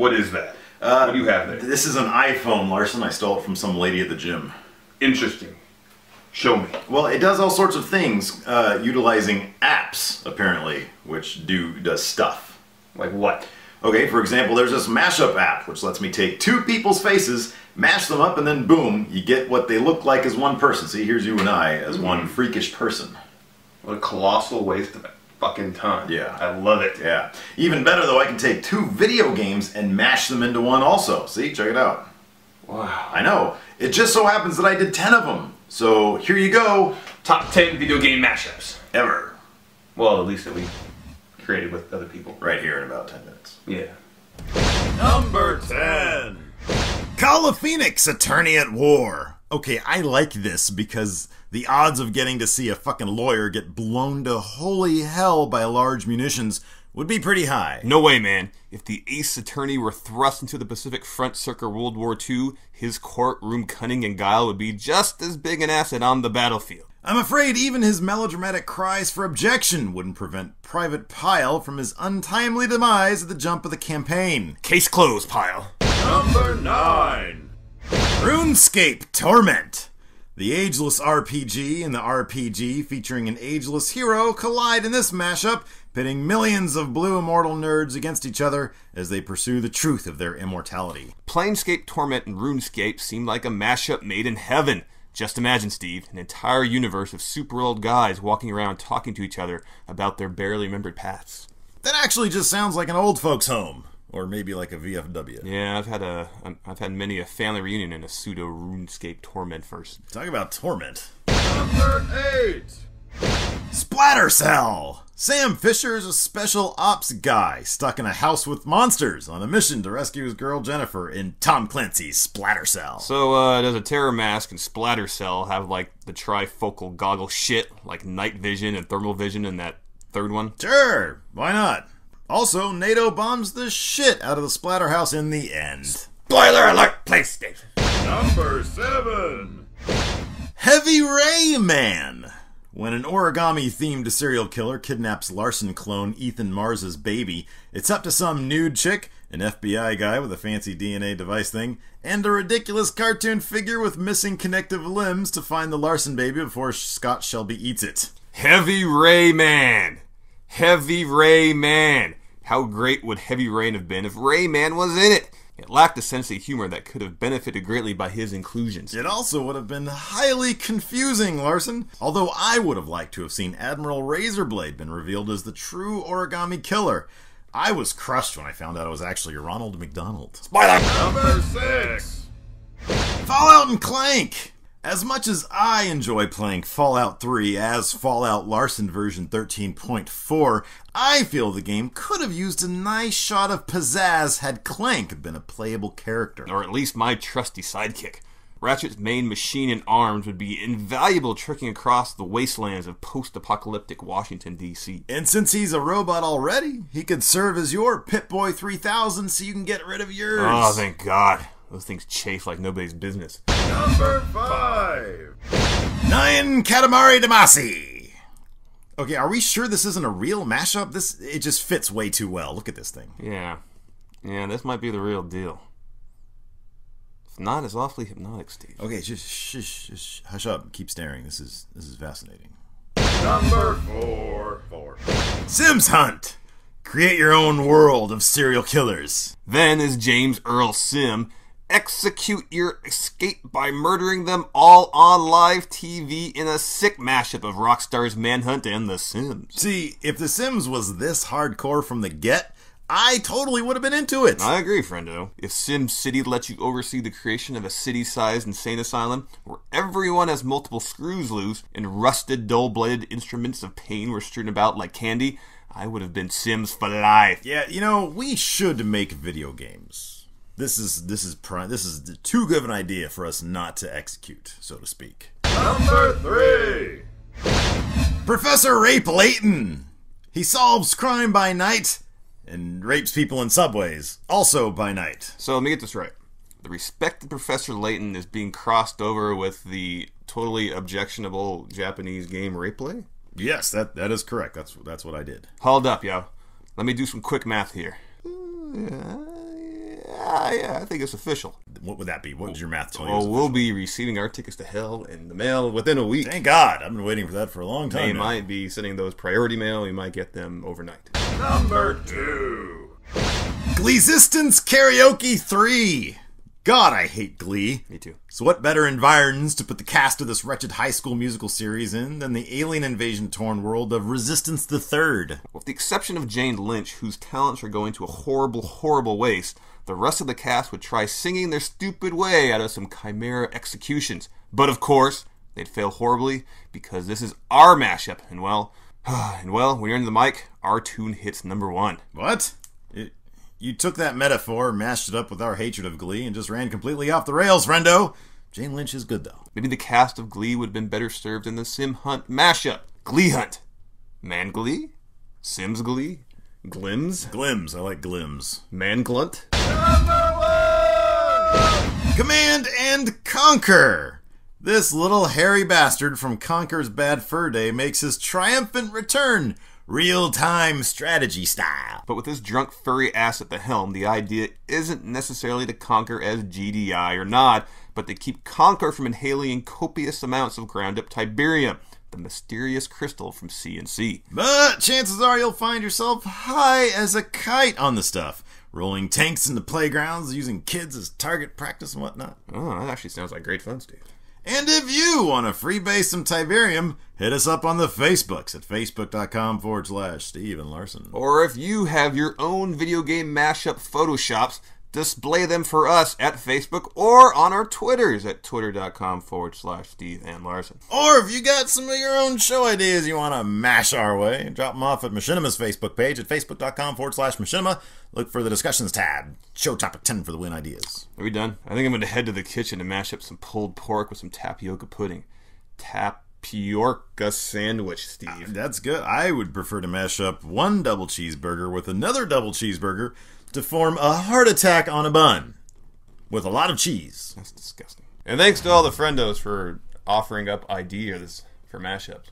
What is that? What do you have there? This is an iPhone, Larson. I stole it from some lady at the gym. Interesting. Show me. Well, it does all sorts of things, utilizing apps, apparently, which does stuff. Like what? Okay, for example, there's this Mashup app, which lets me take two people's faces, mash them up, and then boom, you get what they look like as one person. See, here's you and I as one freakish person. What a colossal waste of fucking time. Yeah. I love it. Yeah. Even better, though, I can take two video games and mash them into one also. See, check it out. Wow. I know. It just so happens that I did 10 of them. So, here you go. Top 10 video game mashups. Ever. Well, at least that we created with other people. Right here in about 10 minutes. Yeah. Number 10. Call of Phoenix, Attorney at War. Okay, I like this because the odds of getting to see a fucking lawyer get blown to holy hell by large munitions would be pretty high. No way, man. If the ace attorney were thrust into the Pacific Front circa World War II, his courtroom cunning and guile would be just as big an asset on the battlefield. I'm afraid even his melodramatic cries for objection wouldn't prevent Private Pyle from his untimely demise at the jump of the campaign. Case closed, Pyle. Number 9. RuneScape Torment. The ageless RPG and the RPG featuring an ageless hero collide in this mashup, pitting millions of blue immortal nerds against each other as they pursue the truth of their immortality. Planescape Torment and RuneScape seem like a mashup made in heaven. Just imagine, Steve, an entire universe of super old guys walking around talking to each other about their barely remembered paths. That actually just sounds like an old folks' home. Or maybe like a VFW. Yeah, I've had many a family reunion in a pseudo RuneScape Torment first. Talk about torment. Number 8. Splatter Cell. Sam Fisher is a special ops guy stuck in a house with monsters on a mission to rescue his girl Jennifer in Tom Clancy's Splatter Cell. So, does a terror mask and Splatter Cell have like the trifocal goggle shit, like night vision and thermal vision in that third one? Sure, why not? Also, NATO bombs the shit out of the Splatterhouse in the end. Spoiler alert, PlayStation! Number 7. Heavy Ray Man. When an origami-themed serial killer kidnaps Larson clone Ethan Mars' baby, it's up to some nude chick, an FBI guy with a fancy DNA device thing, and a ridiculous cartoon figure with missing connective limbs to find the Larson baby before Scott Shelby eats it. Heavy Ray Man! Heavy Ray Man! How great would Heavy Rain have been if Rayman was in it? It lacked a sense of humor that could have benefited greatly by his inclusions. It also would have been highly confusing, Larson. Although I would have liked to have seen Admiral Razorblade been revealed as the true origami killer. I was crushed when I found out it was actually Ronald McDonald. Spoiler! Number 6. Fallout and Clank. As much as I enjoy playing Fallout 3 as Fallout Larson version 13.4, I feel the game could have used a nice shot of pizzazz had Clank been a playable character. Or at least my trusty sidekick. Ratchet's main machine and arms would be invaluable trekking across the wastelands of post-apocalyptic Washington, D.C. And since he's a robot already, he could serve as your Pip-Boy 3000 so you can get rid of yours. Oh, thank God. Those things chafe like nobody's business. Number 5. Nyan Katamari Damacy. Okay, are we sure this isn't a real mashup? It just fits way too well. Look at this thing. Yeah, this might be the real deal. If not, it's awfully hypnotic, Steve. Okay, just hush up. Keep staring. This is fascinating. Number 4. Sims Hunt. Create your own world of serial killers. Then, as James Earl Sim, execute your escape by murdering them all on live TV in a sick mashup of Rockstar's Manhunt and The Sims. See, if The Sims was this hardcore from the get, I totally would have been into it. I agree, friendo. If Sim City lets you oversee the creation of a city-sized insane asylum where everyone has multiple screws loose and rusted, dull-bladed instruments of pain were strewn about like candy, I would have been Sims for life. Yeah, you know, we should make video games. This is too good of an idea for us not to execute, so to speak. Number 3. Professor Rape Layton. He solves crime by night and rapes people in subways, also by night. So let me get this right. The respected Professor Layton is being crossed over with the totally objectionable Japanese game Rapeplay? Yes, that is correct. That's what I did. Hold up, yo. Let me do some quick math here. Yeah, I think it's official. What would that be? What did your math tell you? Oh, we'll be receiving our tickets to hell in the mail within a week. Thank God. I've been waiting for that for a long time They now. might be sending those priority mail. We might get them overnight. Number 2. Gleesistance Karaoke 3. God, I hate Glee. Me too. So what better environs to put the cast of this wretched high school musical series in than the alien invasion-torn world of Resistance the Third? With the exception of Jane Lynch, whose talents are going to a horrible, horrible waste, the rest of the cast would try singing their stupid way out of some chimera executions. But of course, they'd fail horribly because this is our mashup. And well, when you're in the mic, our tune hits number 1. What? You took that metaphor, mashed it up with our hatred of Glee, and just ran completely off the rails, friendo. Jane Lynch is good, though. Maybe the cast of Glee would have been better served in the Sim Hunt mashup. Glee Hunt. Man Glee? Sims Glee? Glims? Glims. I like glims. Man Glunt? Command and Conquer! This little hairy bastard from Conquer's Bad Fur Day makes his triumphant return, real-time strategy style. But with this drunk furry ass at the helm, the idea isn't necessarily to conquer as GDI or not, but to keep Conquer from inhaling copious amounts of ground-up Tiberium, the mysterious crystal from CNC. But chances are you'll find yourself high as a kite on the stuff, rolling tanks into playgrounds, using kids as target practice and whatnot. Oh, that actually sounds like great fun, Steve. And if you want to freebase some Tiberium, hit us up on the Facebooks at facebook.com/Steve and Larson. Or if you have your own video game mashup photoshops, display them for us at Facebook or on our Twitters at twitter.com/Steve and Larson. Or if you got some of your own show ideas you want to mash our way, drop them off at Machinima's Facebook page at facebook.com/Machinima. Look for the discussions tab. Show topic 10 for the win ideas. Are we done? I think I'm going to head to the kitchen and mash up some pulled pork with some tapioca pudding. Tapioca sandwich, Steve. That's good. I would prefer to mash up one double cheeseburger with another double cheeseburger to form a heart attack on a bun with a lot of cheese. That's disgusting. And thanks to all the friendos for offering up ideas for mashups.